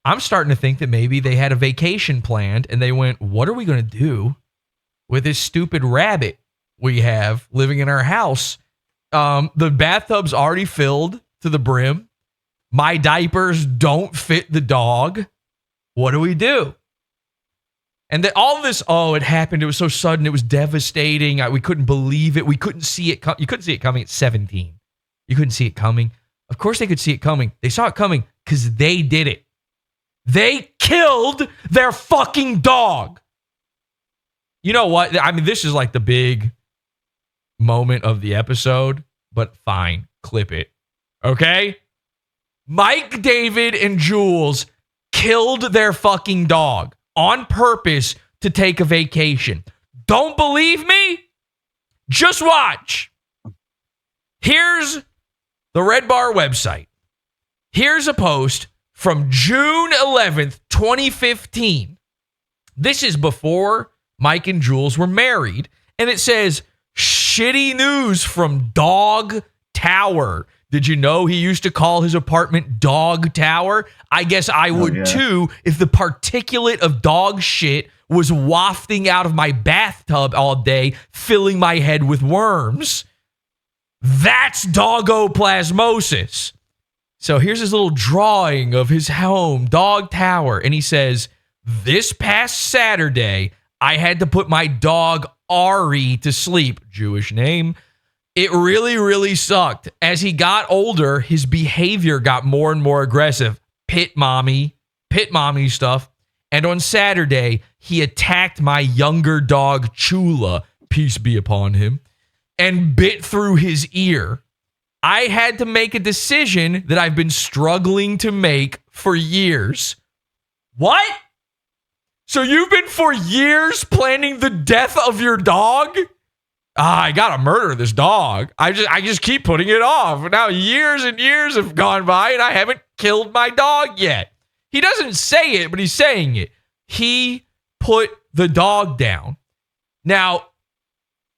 I'm starting to think that maybe they had a vacation planned and they went, what are we going to do with this stupid rabbit we have living in our house? The bathtub's already filled to the brim. My diapers don't fit the dog. What do we do? And all of this, it happened. It was so sudden. It was devastating. We couldn't believe it. We couldn't see it. You couldn't see it coming at 17. You couldn't see it coming. Of course they could see it coming. They saw it coming because they did it. They killed their fucking dog. You know what? I mean, this is like the big moment of the episode, but fine. Clip it. Okay? Mike, David, and Jules killed their fucking dog on purpose to take a vacation. Don't believe me? Just watch. Here's the Red Bar website. Here's a post from June 11th, 2015. This is before Mike and Jules were married. And it says, shitty news from Dog Tower. Did you know he used to call his apartment Dog Tower? I guess I would too if the particulate of dog shit was wafting out of my bathtub all day, filling my head with worms. That's doggoplasmosis. So here's his little drawing of his home, Dog Tower. And he says, this past Saturday, I had to put my dog Ari to sleep. Jewish name. It really, really sucked. As he got older, his behavior got more and more aggressive. Pit mommy stuff. And on Saturday, he attacked my younger dog, Chula, peace be upon him, and bit through his ear. I had to make a decision that I've been struggling to make for years. What? So you've been for years planning the death of your dog? I gotta murder this dog. I just keep putting it off. Now years and years have gone by and I haven't killed my dog yet. He doesn't say it, but he's saying it. He put the dog down. Now,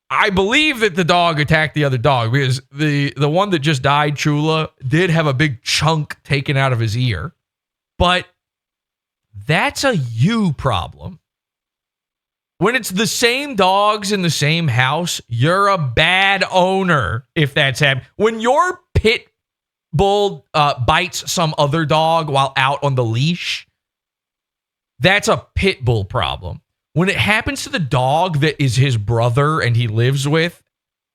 I believe that the dog attacked the other dog because the one that just died, Chula, did have a big chunk taken out of his ear. But that's a you problem. When it's the same dogs in the same house, you're a bad owner if that's happening. When your pit bull bites some other dog while out on the leash, that's a pit bull problem. When it happens to the dog that is his brother and he lives with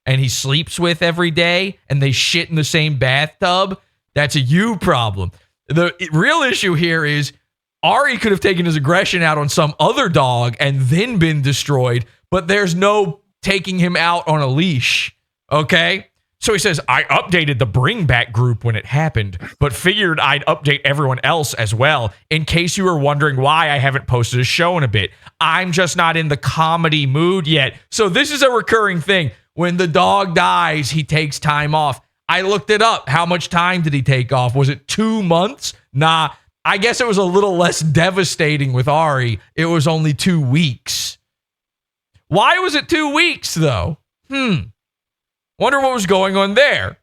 and he sleeps with every day and they shit in the same bathtub, that's a you problem. The real issue here is Ari could have taken his aggression out on some other dog and then been destroyed, but there's no taking him out on a leash, okay? So he says, I updated the Bring Back group when it happened, but figured I'd update everyone else as well, in case you were wondering why I haven't posted a show in a bit. I'm just not in the comedy mood yet. So this is a recurring thing. When the dog dies, he takes time off. I looked it up. How much time did he take off? Was it 2 months? Nah, I guess it was a little less devastating with Ari. It was only 2 weeks. Why was it 2 weeks, though? Wonder what was going on there.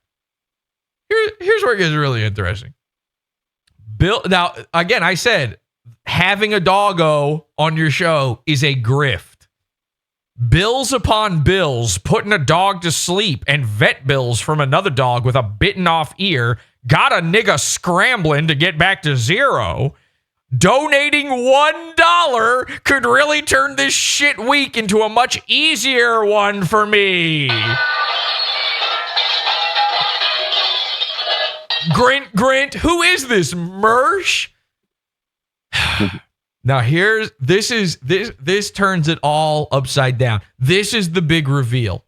Here's where it gets really interesting. Bill, now, again, I said, having a doggo on your show is a grift. Bills upon bills, putting a dog to sleep, and vet bills from another dog with a bitten off ear got a nigga scrambling to get back to zero. Donating $1 could really turn this shit week into a much easier one for me. Grint, who is this? Mersh? Now this turns it all upside down. This is the big reveal.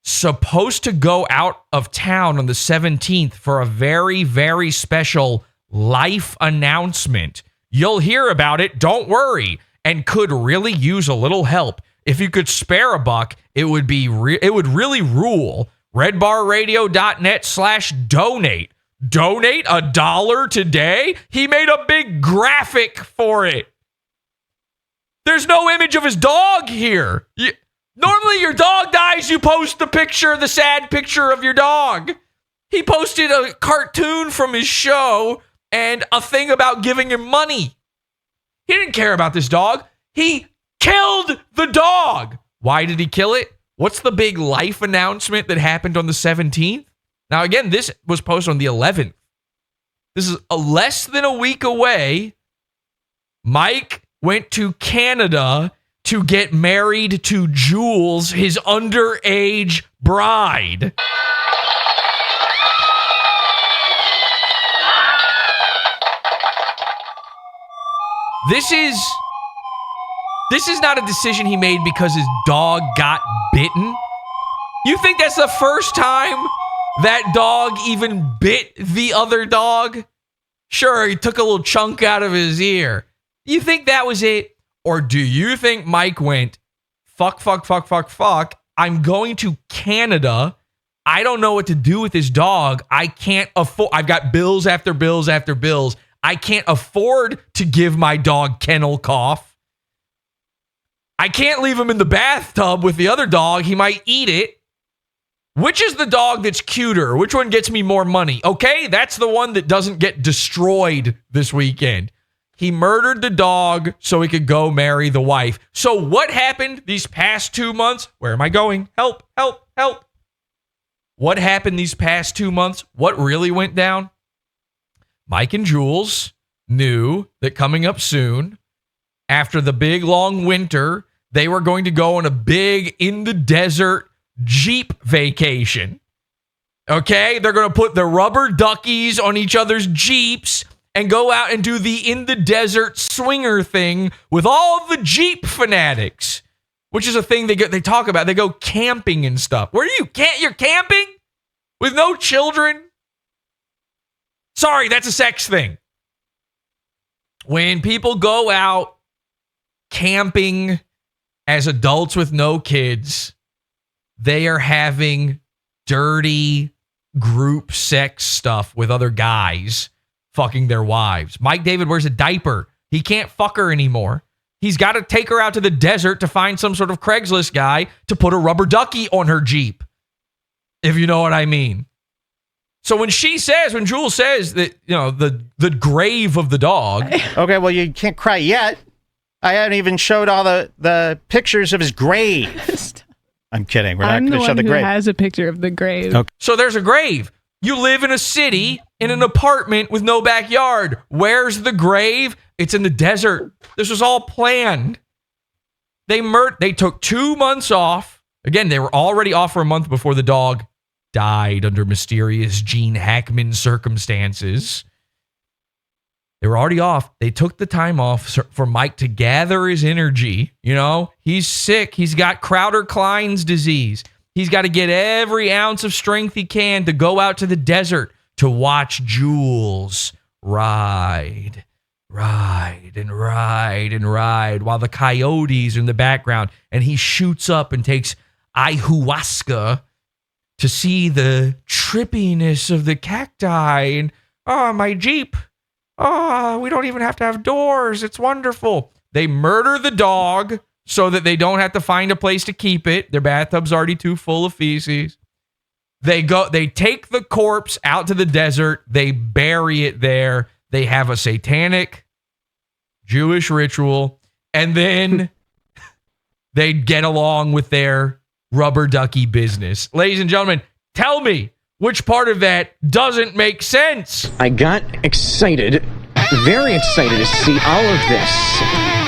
Supposed to go out of town on the 17th for a very, very special life announcement. You'll hear about it, don't worry, and could really use a little help. If you could spare a buck, it would really rule. redbarradio.net/donate. Donate $1 today? He made a big graphic for it. There's no image of his dog here. Normally your dog dies, you post the sad picture of your dog. He posted a cartoon from his show and a thing about giving him money. He didn't care about this dog. He killed the dog. Why did he kill it? What's the big life announcement that happened on the 17th? Now, again, this was posted on the 11th. This is less than a week away. Mike went to Canada to get married to Jules, his underage bride. This is not a decision he made because his dog got bitten. You think that's the first time that dog even bit the other dog? Sure, he took a little chunk out of his ear. You think that was it? Or do you think Mike went, fuck, I'm going to Canada. I don't know what to do with this dog. I can't afford, I've got bills after bills after bills. I can't afford to give my dog kennel cough. I can't leave him in the bathtub with the other dog. He might eat it. Which is the dog that's cuter? Which one gets me more money? Okay, that's the one that doesn't get destroyed this weekend. He murdered the dog so he could go marry the wife. So what happened these past 2 months? Where am I going? Help. What happened these past 2 months? What really went down? Mike and Jules knew that coming up soon, after the big long winter, they were going to go on a big in-the-desert Jeep vacation. Okay? They're going to put the rubber duckies on each other's Jeeps and go out and do the in-the-desert swinger thing with all the Jeep fanatics, which is a thing they talk about. They go camping and stuff. Where are you? You're camping? With no children? Sorry, that's a sex thing. When people go out camping as adults with no kids, they are having dirty group sex stuff with other guys fucking their wives. Mike David wears a diaper. He can't fuck her anymore. He's got to take her out to the desert to find some sort of Craigslist guy to put a rubber ducky on her Jeep, if you know what I mean. So when Jules says that, you know, the grave of the dog. Okay, well, you can't cry yet. I haven't even showed all the pictures of his grave. I'm kidding. We're not going to show the grave. I'm the one who has a picture of the grave. Okay. So there's a grave. You live in a city, in an apartment with no backyard. Where's the grave? It's in the desert. This was all planned. They took 2 months off. Again, they were already off for a month before the dog died under mysterious Gene Hackman circumstances. They were already off. They took the time off for Mike to gather his energy. You know, he's sick. He's got Crowder-Klein's disease. He's got to get every ounce of strength he can to go out to the desert to watch Jules ride while the coyotes are in the background, and he shoots up and takes ayahuasca to see the trippiness of the cacti. And, oh, my Jeep. Oh, we don't even have to have doors. It's wonderful. They murder the dog so that they don't have to find a place to keep it. Their bathtub's already too full of feces. They take the corpse out to the desert. They bury it there. They have a satanic Jewish ritual. And then they get along with their rubber ducky business. Ladies and gentlemen, tell me which part of that doesn't make sense. I got excited, very excited to see all of this.